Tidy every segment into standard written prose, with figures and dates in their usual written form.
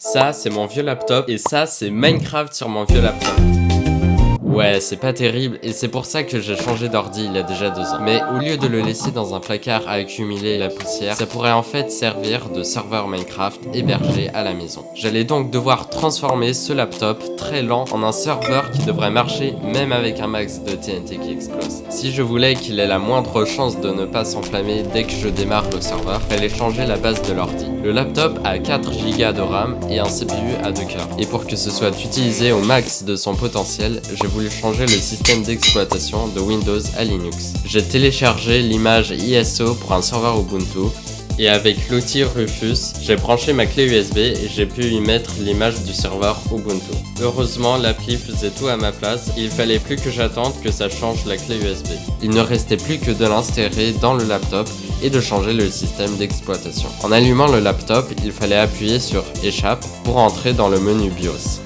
Ça, c'est mon vieux laptop et ça, c'est Minecraft sur mon vieux laptop. Ouais, c'est pas terrible et c'est pour ça que j'ai changé d'ordi il y a déjà 2 ans. Mais au lieu de le laisser dans un placard à accumuler la poussière, ça pourrait en fait servir de serveur Minecraft hébergé à la maison. J'allais donc devoir transformer ce laptop très lent en un serveur qui devrait marcher même avec un max de TNT qui explose. Si je voulais qu'il ait la moindre chance de ne pas s'enflammer dès que je démarre le serveur, fallait changer la base de l'ordi. Le laptop a 4 Go de RAM et un CPU à 2 cœurs. Et pour que ce soit utilisé au max de son potentiel, j'ai voulu changer le système d'exploitation de Windows à Linux. J'ai téléchargé l'image ISO pour un serveur Ubuntu et avec l'outil Rufus, j'ai branché ma clé USB et j'ai pu y mettre l'image du serveur Ubuntu. Heureusement, l'appli faisait tout à ma place et il fallait plus que j'attende que ça change la clé USB. Il ne restait plus que de l'insérer dans le laptop et de changer le système d'exploitation. En allumant le laptop, il fallait appuyer sur Échappe pour entrer dans le menu BIOS.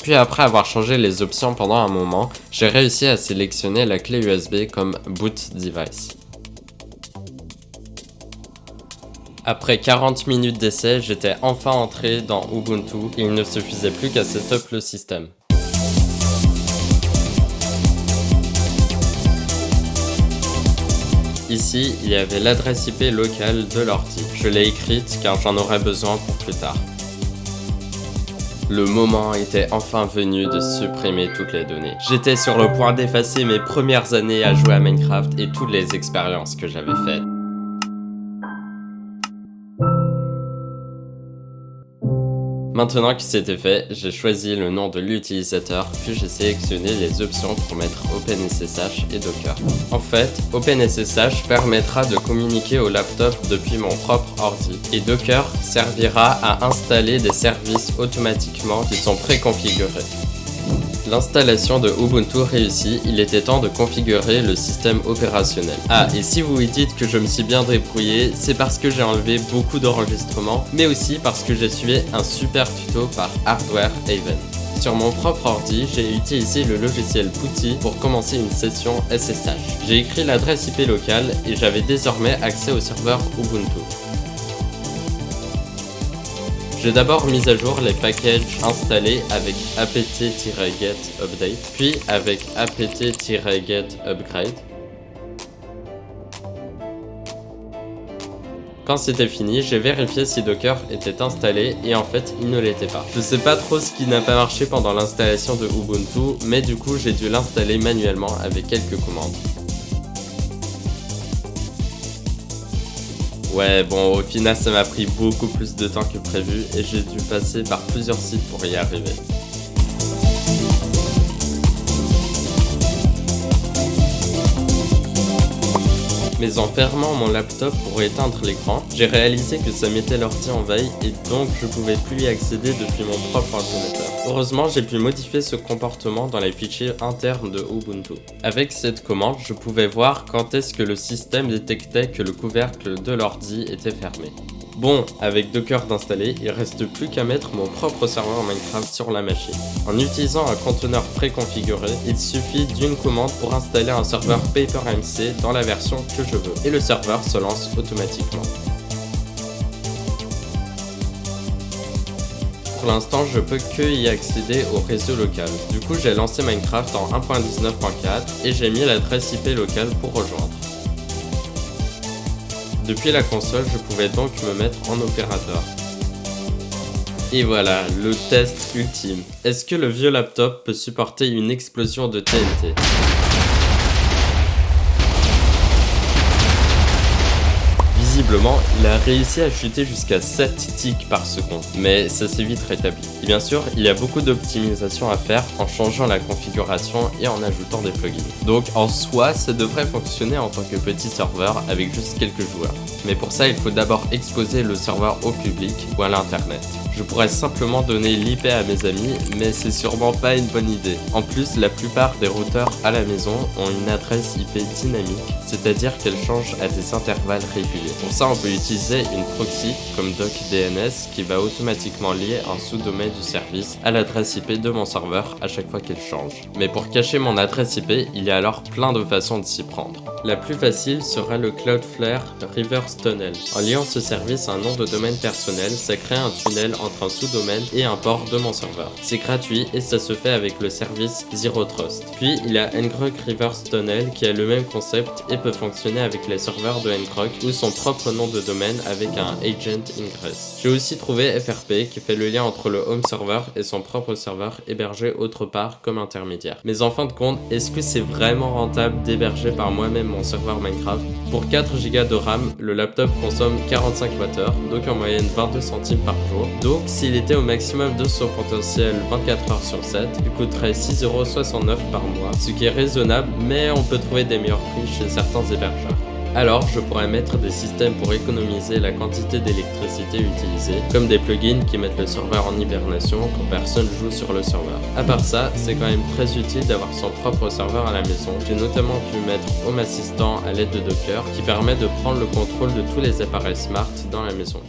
Puis après avoir changé les options pendant un moment, j'ai réussi à sélectionner la clé USB comme Boot Device. Après 40 minutes d'essai, j'étais enfin entré dans Ubuntu et il ne suffisait plus qu'à setup le système. Ici, il y avait l'adresse IP locale de l'ordi. Je l'ai écrite car j'en aurais besoin pour plus tard. Le moment était enfin venu de supprimer toutes les données. J'étais sur le point d'effacer mes premières années à jouer à Minecraft et toutes les expériences que j'avais faites. Maintenant que c'était fait, j'ai choisi le nom de l'utilisateur, puis j'ai sélectionné les options pour mettre OpenSSH et Docker. En fait, OpenSSH permettra de communiquer au laptop depuis mon propre ordi, et Docker servira à installer des services automatiquement qui sont préconfigurés. L'installation de Ubuntu réussie, il était temps de configurer le système opérationnel. Ah, et si vous vous dites que je me suis bien débrouillé, c'est parce que j'ai enlevé beaucoup d'enregistrements, mais aussi parce que j'ai suivi un super tuto par Hardware Haven. Sur mon propre ordi, j'ai utilisé le logiciel Putty pour commencer une session SSH. J'ai écrit l'adresse IP locale et j'avais désormais accès au serveur Ubuntu. J'ai d'abord mis à jour les packages installés avec apt-get update, puis avec apt-get upgrade. Quand c'était fini, j'ai vérifié si Docker était installé et en fait, il ne l'était pas. Je sais pas trop ce qui n'a pas marché pendant l'installation de Ubuntu, mais du coup, j'ai dû l'installer manuellement avec quelques commandes. Ouais, bon, au final, ça m'a pris beaucoup plus de temps que prévu et j'ai dû passer par plusieurs sites pour y arriver. Mais en fermant mon laptop pour éteindre l'écran, j'ai réalisé que ça mettait l'ordi en veille et donc je pouvais plus y accéder depuis mon propre ordinateur. Heureusement, j'ai pu modifier ce comportement dans les fichiers internes de Ubuntu. Avec cette commande, je pouvais voir quand est-ce que le système détectait que le couvercle de l'ordi était fermé. Bon, avec Docker d'installer, il reste plus qu'à mettre mon propre serveur Minecraft sur la machine. En utilisant un conteneur préconfiguré, il suffit d'une commande pour installer un serveur PaperMC dans la version que je veux, et le serveur se lance automatiquement. Pour l'instant, je peux que y accéder au réseau local. Du coup, j'ai lancé Minecraft en 1.19.4 et j'ai mis l'adresse IP locale pour rejoindre. Depuis la console, je pouvais donc me mettre en opérateur. Et voilà, le test ultime. Est-ce que le vieux laptop peut supporter une explosion de TNT ? Visiblement, il a réussi à chuter jusqu'à 7 ticks par seconde, mais ça s'est vite rétabli. Et bien sûr, il y a beaucoup d'optimisation à faire en changeant la configuration et en ajoutant des plugins. Donc en soi, ça devrait fonctionner en tant que petit serveur avec juste quelques joueurs. Mais pour ça, il faut d'abord exposer le serveur au public ou à l'internet. Je pourrais simplement donner l'IP à mes amis, mais c'est sûrement pas une bonne idée. En plus, la plupart des routeurs à la maison ont une adresse IP dynamique, c'est-à-dire qu'elle change à des intervalles réguliers. Pour ça, on peut utiliser une proxy comme DocDNS qui va automatiquement lier un sous-domaine du service à l'adresse IP de mon serveur à chaque fois qu'elle change. Mais pour cacher mon adresse IP, il y a alors plein de façons de s'y prendre. La plus facile sera le Cloudflare Reverse Tunnel. En liant ce service à un nom de domaine personnel, ça crée un tunnel entre un sous-domaine et un port de mon serveur. C'est gratuit et ça se fait avec le service Zero Trust. Puis il y a ngrok Reverse Tunnel qui a le même concept et peut fonctionner avec les serveurs de ngrok ou son propre nom de domaine avec un agent ingress. J'ai aussi trouvé FRP qui fait le lien entre le home server et son propre serveur hébergé autre part comme intermédiaire. Mais en fin de compte, est-ce que c'est vraiment rentable d'héberger par moi-même mon serveur Minecraft? Pour 4 Go de RAM, le laptop consomme 45 Wh, donc en moyenne 22 centimes par jour. Donc s'il était au maximum de son potentiel 24 heures sur 7, il coûterait 6,69€ par mois, ce qui est raisonnable, mais on peut trouver des meilleurs prix chez certains hébergeurs. Alors, je pourrais mettre des systèmes pour économiser la quantité d'électricité utilisée, comme des plugins qui mettent le serveur en hibernation quand personne joue sur le serveur. À part ça, c'est quand même très utile d'avoir son propre serveur à la maison. J'ai notamment pu mettre Home Assistant à l'aide de Docker, qui permet de prendre le contrôle de tous les appareils smart dans la maison.